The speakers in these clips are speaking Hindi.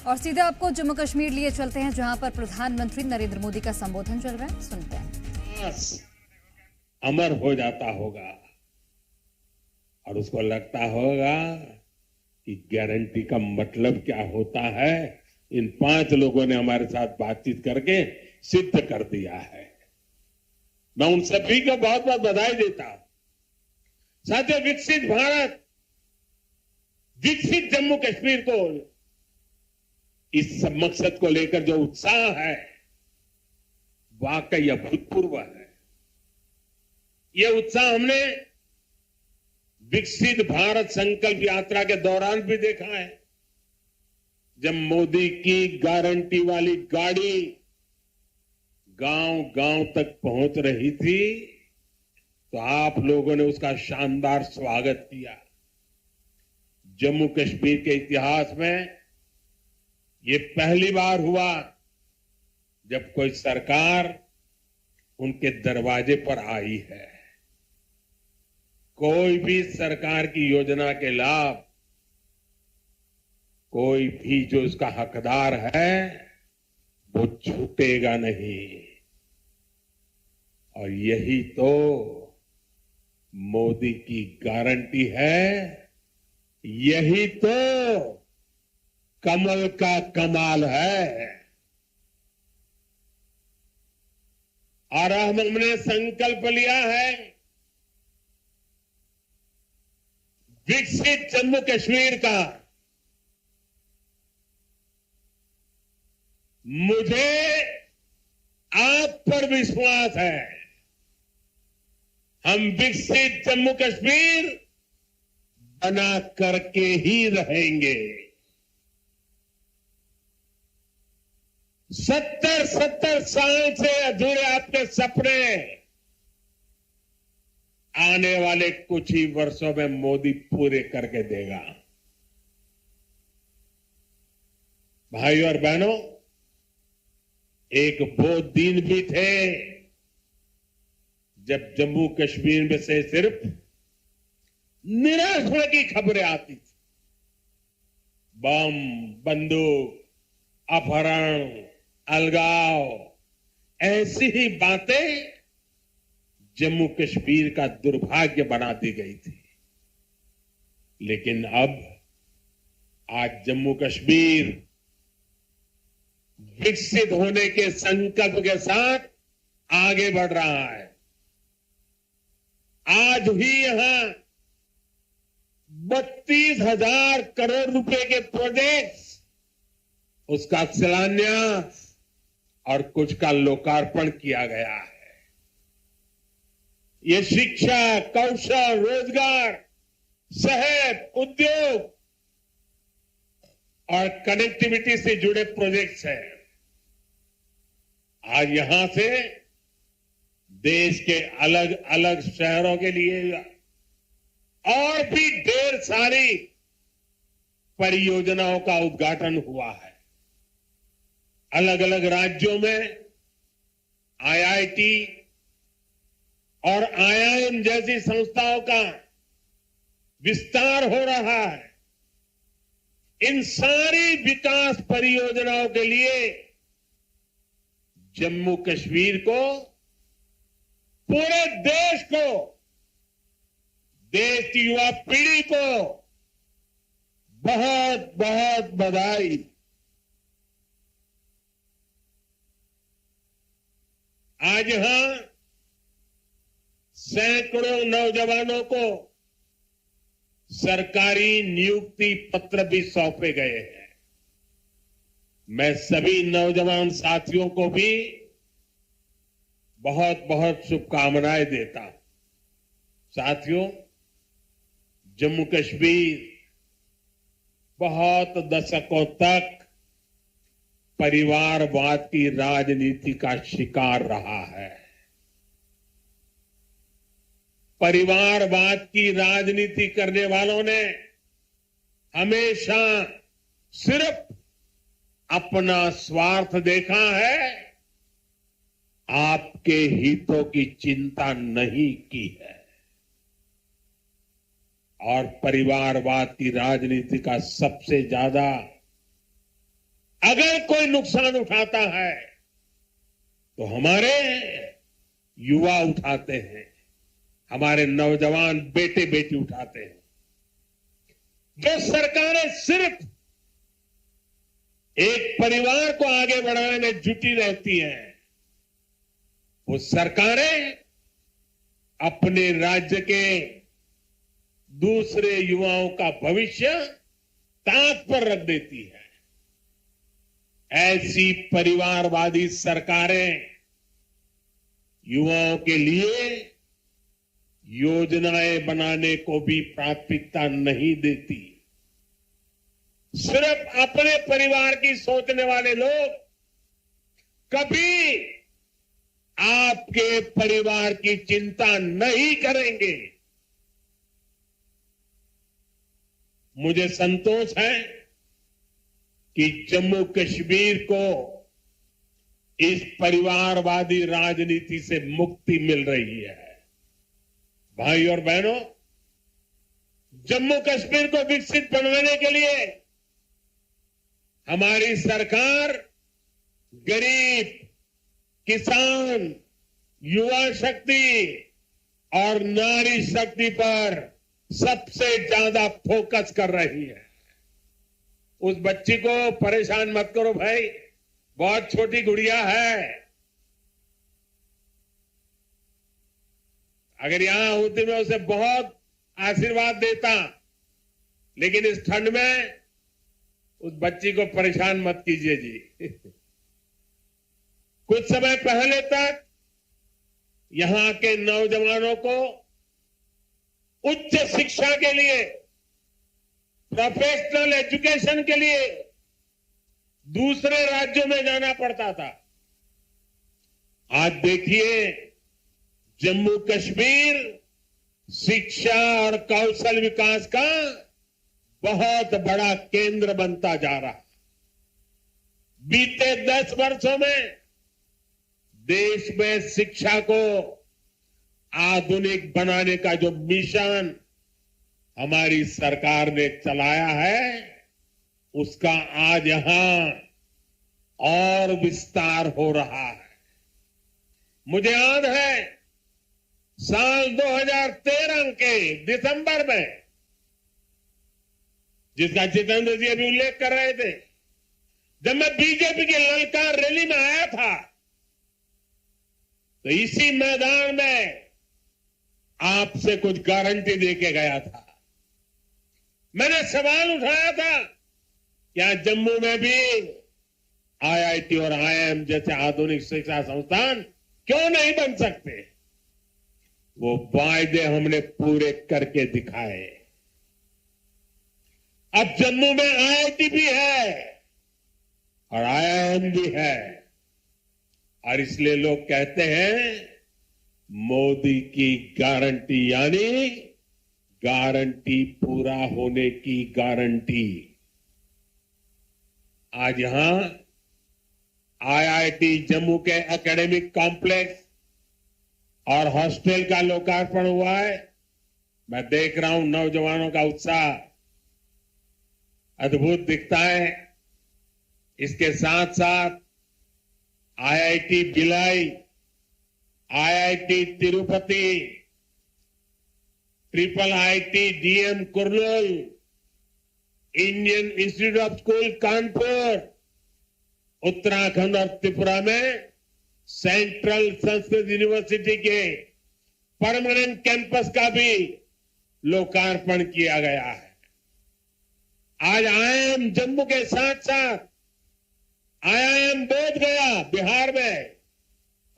और सीधे आपको जम्मू कश्मीर लिए चलते हैं, जहां पर प्रधानमंत्री नरेंद्र मोदी का संबोधन चल रहा है। सुनते हैं। अमर हो जाता होगा और उसको लगता होगा कि गारंटी का मतलब क्या होता है। इन 5 लोगों ने हमारे साथ बातचीत करके सिद्ध कर दिया है। मैं उन सभी को बहुत बहुत बधाई देता हूं। साथियों, विकसित भारत, विकसित जम्मू कश्मीर को, इस मकसद को लेकर जो उत्साह है वाकई अभूतपूर्व है। यह उत्साह हमने विकसित भारत संकल्प यात्रा के दौरान भी देखा है। जब मोदी की गारंटी वाली गाड़ी गांव गांव तक पहुंच रही थी तो आप लोगों ने उसका शानदार स्वागत किया। जम्मू कश्मीर के इतिहास में ये पहली बार हुआ जब कोई सरकार उनके दरवाजे पर आई है। कोई भी सरकार की योजना के लाभ कोई भी जो उसका हकदार है वो छूटेगा नहीं। और यही तो मोदी की गारंटी है, यही तो कमल का कमाल है। और हमने संकल्प लिया है विकसित जम्मू कश्मीर का। मुझे आप पर विश्वास है, हम विकसित जम्मू कश्मीर बना करके ही रहेंगे। 70 साल से अधूरे आपके सपने आने वाले कुछ ही वर्षों में मोदी पूरे करके देगा। भाइयों और बहनों, एक वो दिन भी थे जब जम्मू कश्मीर में से सिर्फ निराश होने की खबरें आती थी। बम, बंदूक, अपहरण, अलगाव, ऐसी ही बातें जम्मू कश्मीर का दुर्भाग्य बना दी गई थी। लेकिन अब आज जम्मू कश्मीर विकसित होने के संकल्प के साथ आगे बढ़ रहा है। आज ही यहां 32,000 करोड़ रुपए के प्रोजेक्ट्स, उसका शिलान्यास और कुछ का लोकार्पण किया गया है। ये शिक्षा, कौशल, रोजगार, सेहत, उद्योग और कनेक्टिविटी से जुड़े प्रोजेक्ट्स हैं। आज यहां से देश के अलग अलग शहरों के लिए और भी ढेर सारी परियोजनाओं का उद्घाटन हुआ है। अलग अलग राज्यों में आईआईटी और आईआईएम जैसी संस्थाओं का विस्तार हो रहा है। इन सारी विकास परियोजनाओं के लिए जम्मू कश्मीर को, पूरे देश को, देश की युवा पीढ़ी को बहुत बहुत बधाई। आज यहां सैकड़ों नौजवानों को सरकारी नियुक्ति पत्र भी सौंपे गए हैं। मैं सभी नौजवान साथियों को भी बहुत बहुत शुभकामनाएं देता हूं। साथियों, जम्मू कश्मीर बहुत दशकों तक परिवारवाद की राजनीति का शिकार रहा है। परिवारवाद की राजनीति करने वालों ने हमेशा सिर्फ अपना स्वार्थ देखा है, आपके हितों की चिंता नहीं की है। और परिवारवाद की राजनीति का सबसे ज्यादा अगर कोई नुकसान उठाता है तो हमारे युवा उठाते हैं, हमारे नौजवान बेटे बेटी उठाते हैं। जो सरकारें सिर्फ एक परिवार को आगे बढ़ाने में जुटी रहती हैं, वो सरकारें अपने राज्य के दूसरे युवाओं का भविष्य ताक पर रख देती है। ऐसी परिवारवादी सरकारें युवाओं के लिए योजनाएं बनाने को भी प्राथमिकता नहीं देती। सिर्फ अपने परिवार की सोचने वाले लोग कभी आपके परिवार की चिंता नहीं करेंगे। मुझे संतोष है कि जम्मू कश्मीर को इस परिवारवादी राजनीति से मुक्ति मिल रही है। भाई और बहनों, जम्मू कश्मीर को विकसित बनाने के लिए हमारी सरकार गरीब, किसान, युवा शक्ति और नारी शक्ति पर सबसे ज्यादा फोकस कर रही है। उस बच्ची को परेशान मत करो भाई, बहुत छोटी गुड़िया है। अगर यहां होती मैं उसे बहुत आशीर्वाद देता, लेकिन इस ठंड में उस बच्ची को परेशान मत कीजिए जी। कुछ समय पहले तक यहां के नौजवानों को उच्च शिक्षा के लिए, प्रोफेशनल एजुकेशन के लिए दूसरे राज्यों में जाना पड़ता था। आज देखिए, जम्मू कश्मीर शिक्षा और कौशल विकास का बहुत बड़ा केंद्र बनता जा रहा है। बीते 10 वर्षों में देश में शिक्षा को आधुनिक बनाने का जो मिशन हमारी सरकार ने चलाया है, उसका आज यहां और विस्तार हो रहा है। मुझे याद है साल 2013 के दिसंबर में, जिसका जितेंद्र जी अभी उल्लेख कर रहे थे, जब मैं बीजेपी की ललकार रैली में आया था, तो इसी मैदान में आपसे कुछ गारंटी देके गया था। मैंने सवाल उठाया था, क्या जम्मू में भी आईआईटी और आईआईएम जैसे आधुनिक शिक्षा संस्थान क्यों नहीं बन सकते? वो वायदे हमने पूरे करके दिखाए। अब जम्मू में आईआईटी भी है और आईआईएम भी है, और इसलिए लोग कहते हैं मोदी की गारंटी, यानी गारंटी पूरा होने की गारंटी। आज यहां आईआईटी जम्मू के एकेडमिक कॉम्प्लेक्स और हॉस्टल का लोकार्पण हुआ है। मैं देख रहा हूं नौजवानों का उत्साह अद्भुत दिखता है। इसके साथ साथ IIT Bhilai, IIT Tirupati, triple IT DM Kurnool, Indian institute of school Kanpur, Uttarakhand और त्रिपुरा में सेंट्रल संस्कृत यूनिवर्सिटी के परमानेंट कैंपस का भी लोकार्पण किया गया है। आज आईआईएम जम्मू के साथ साथ आईआईएम बोध गया बिहार में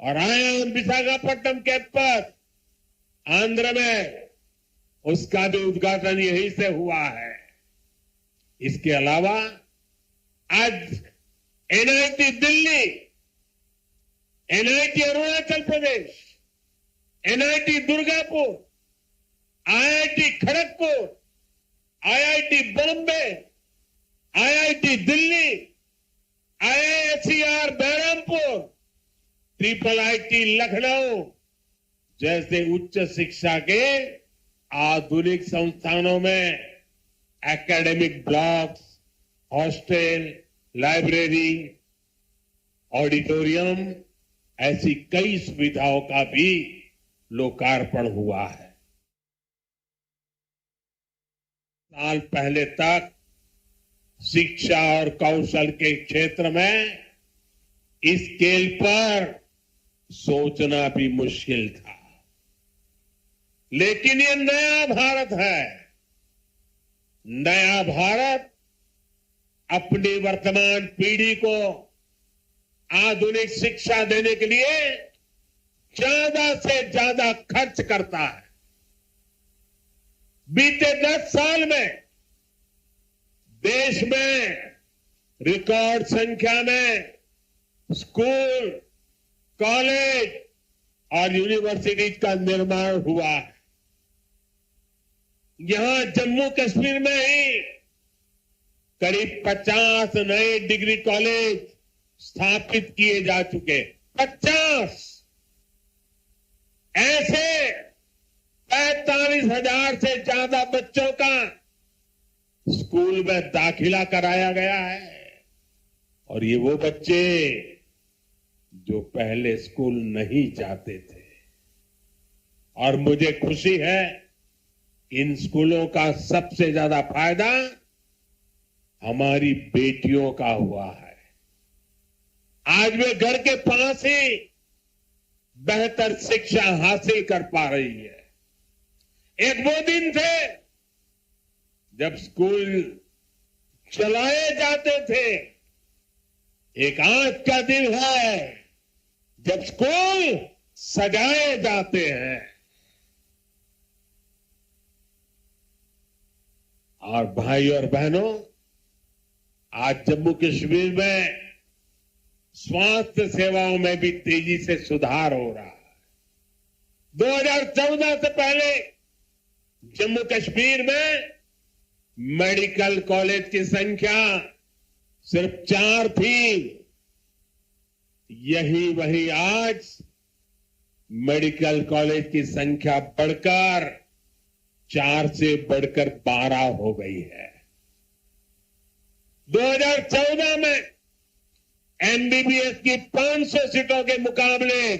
और आईआईएम विशाखापट्टनम कैंपस आंध्र में, उसका भी उद्घाटन यहीं से हुआ है। इसके अलावा आज NIT Delhi, NIT Arunachal Pradesh, NIT Durgapur, IIT Kharagpur, IIT Bombay, IIT Delhi, IISER Berhampur, triple IT Lucknow जैसे उच्च शिक्षा के आधुनिक संस्थानों में academic blocks, hostel, library, auditorium, ऐसी कई सुविधाओं का भी लोकार्पण हुआ है। साल पहले तक शिक्षा और कौशल के क्षेत्र में इस स्केल पर सोचना भी मुश्किल था, लेकिन ये नया भारत है। नया भारत अपनी वर्तमान पीढ़ी को आधुनिक शिक्षा देने के लिए ज्यादा से ज्यादा खर्च करता है। बीते 10 साल में देश में रिकॉर्ड संख्या में स्कूल, कॉलेज और यूनिवर्सिटीज का निर्माण हुआ है। यहां जम्मू कश्मीर में ही करीब 50 नए डिग्री कॉलेज स्थापित किए जा चुके। 50 ऐसे 45,000 से ज्यादा बच्चों का स्कूल में दाखिला कराया गया है। और ये वो बच्चे जो पहले स्कूल नहीं जाते थे। और मुझे खुशी है, इन स्कूलों का सबसे ज्यादा फायदा हमारी बेटियों का हुआ है। आज वे घर के पास ही बेहतर शिक्षा हासिल कर पा रही है। एक वो दिन थे जब स्कूल चलाए जाते थे, एक आज का दिन है जब स्कूल सजाए जाते हैं। और भाई और बहनों, आज जम्मू कश्मीर में स्वास्थ्य सेवाओं में भी तेजी से सुधार हो रहा है। 2014 से पहले जम्मू कश्मीर में मेडिकल कॉलेज की संख्या सिर्फ 4 थी। यही वही आज मेडिकल कॉलेज की संख्या बढ़कर 4 से बढ़कर 12 हो गई है। 2014 में एमबीबीएस की 500 सीटों के मुकाबले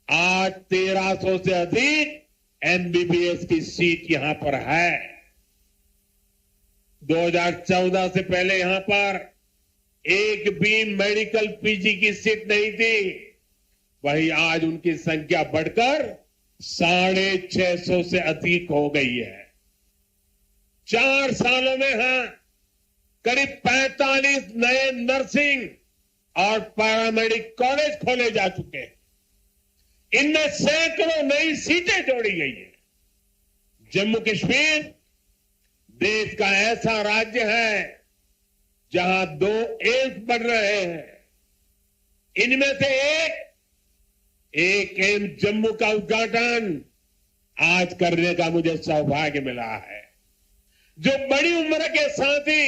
आज 1300 से अधिक एमबीबीएस की सीट यहां पर है। 2014 से पहले यहां पर एक भी मेडिकल पीजी की सीट नहीं थी। वही आज उनकी संख्या बढ़कर 650 से अधिक हो गई है। 4 सालों में यहां करीब 45 नए नर्सिंग और पैरामेडिक कॉलेज खोले जा चुके हैं। इनमें सैकड़ों नई सीटें जोड़ी गई हैं। जम्मू कश्मीर देश का ऐसा राज्य है जहां 2 एम्स बन रहे हैं। इनमें से एक एम्स जम्मू का उद्घाटन आज करने का मुझे सौभाग्य मिला है। जो बड़ी उम्र के साथी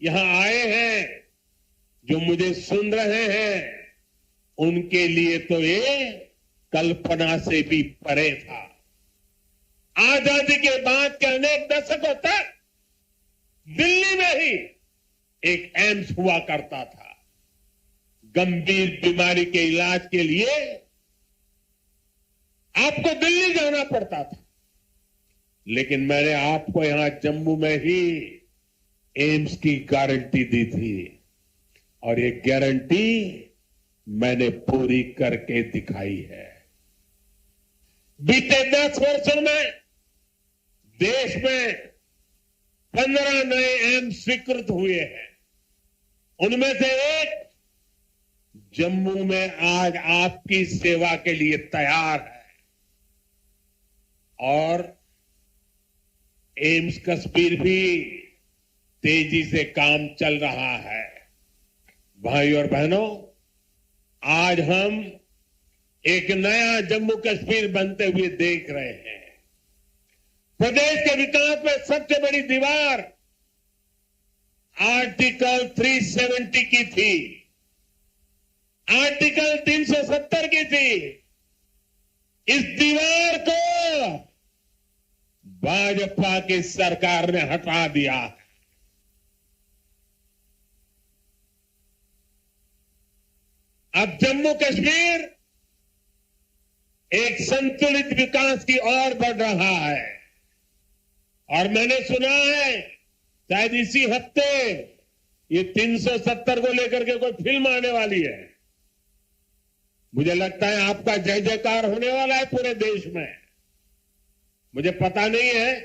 यहां आए हैं, जो मुझे सुन रहे हैं, उनके लिए तो ये कल्पना से भी परे था। आजादी के बाद के अनेक दशकों तक दिल्ली में ही एक एम्स हुआ करता था। गंभीर बीमारी के इलाज के लिए आपको दिल्ली जाना पड़ता था, लेकिन मैंने आपको यहां जम्मू में ही एम्स की गारंटी दी थी और ये गारंटी मैंने पूरी करके दिखाई है। बीते 10 वर्षों में देश में 15 नए एम्स स्वीकृत हुए हैं। उनमें से एक जम्मू में आज आपकी सेवा के लिए तैयार है। और एम्स कश्मीर भी तेजी से काम चल रहा है। भाई और बहनों, आज हम एक नया जम्मू कश्मीर बनते हुए देख रहे हैं। प्रदेश के विकास में सबसे बड़ी दीवार आर्टिकल 370 की थी, आर्टिकल 370 की थी। इस दीवार को भाजपा की सरकार ने हटा दिया। अब जम्मू कश्मीर एक संतुलित विकास की ओर बढ़ रहा है और मैंने सुना है शायद इसी हफ्ते ये 370 को लेकर के कोई फिल्म आने वाली है। मुझे लगता है आपका जय जयकार होने वाला है पूरे देश में। मुझे पता नहीं है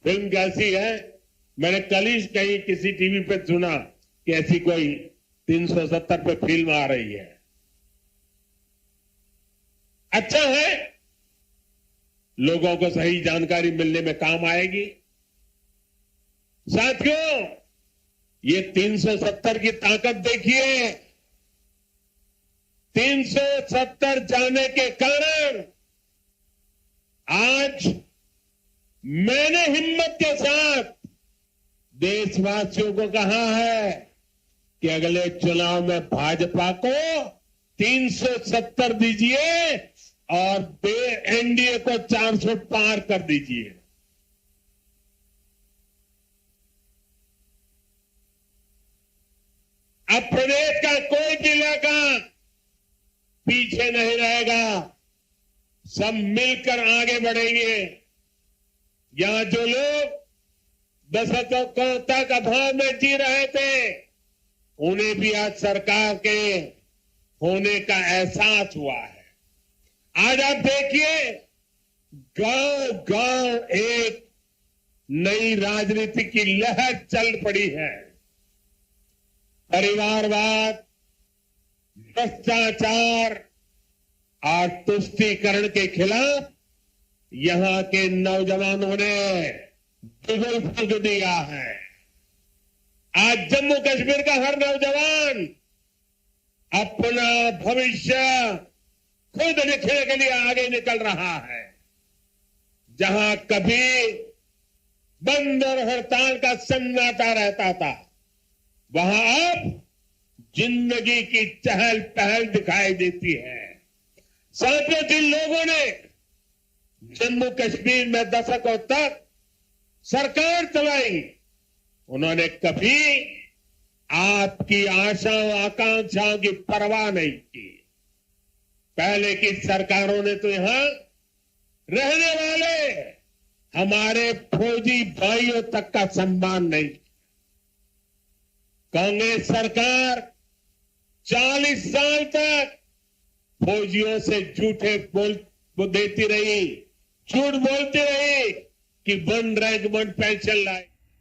फिल्म कैसी है, मैंने कल ही कहीं किसी टीवी पे सुना कि ऐसी कोई 370 पे फिल्म आ रही है। अच्छा है, लोगों को सही जानकारी मिलने में काम आएगी। साथियों, ये 370 की ताकत देखिए। 370 जाने के कारण आज मैंने हिम्मत के साथ देशवासियों को कहा है कि अगले चुनाव में भाजपा को 370 दीजिए और एनडीए को 400 पार कर दीजिए। अब प्रदेश का कोई भी इलाका पीछे नहीं रहेगा, सब मिलकर आगे बढ़ेंगे। यहां जो लोग दशकों तक अभाव में जी रहे थे, उन्हें भी आज सरकार के होने का एहसास हुआ है। आज आप देखिए, गांव गांव एक नई राजनीति की लहर चल पड़ी है। परिवारवाद, भ्रष्टाचार और तुष्टीकरण के खिलाफ यहां के नौजवानों ने बिगुल फूंक दिया है। आज जम्मू कश्मीर का हर नौजवान अपना भविष्य खुद लिखने के लिए आगे निकल रहा है। जहां कभी बंद और हड़ताल का सन्नाटा रहता था, वहां अब जिंदगी की चहल पहल दिखाई देती है। साथियों, जिन लोगों ने जम्मू कश्मीर में दशकों तक सरकार चलाई, उन्होंने कभी आपकी आशाओं आकांक्षाओं की परवाह नहीं की। पहले की सरकारों ने तो यहां रहने वाले हमारे फौजी भाइयों तक का सम्मान नहीं किया। कांग्रेस सरकार 40 साल तक फौजियों से झूठे बोल देती रही, झूठ बोलती रही कि 1 रैंक 1 पेंशन लाए।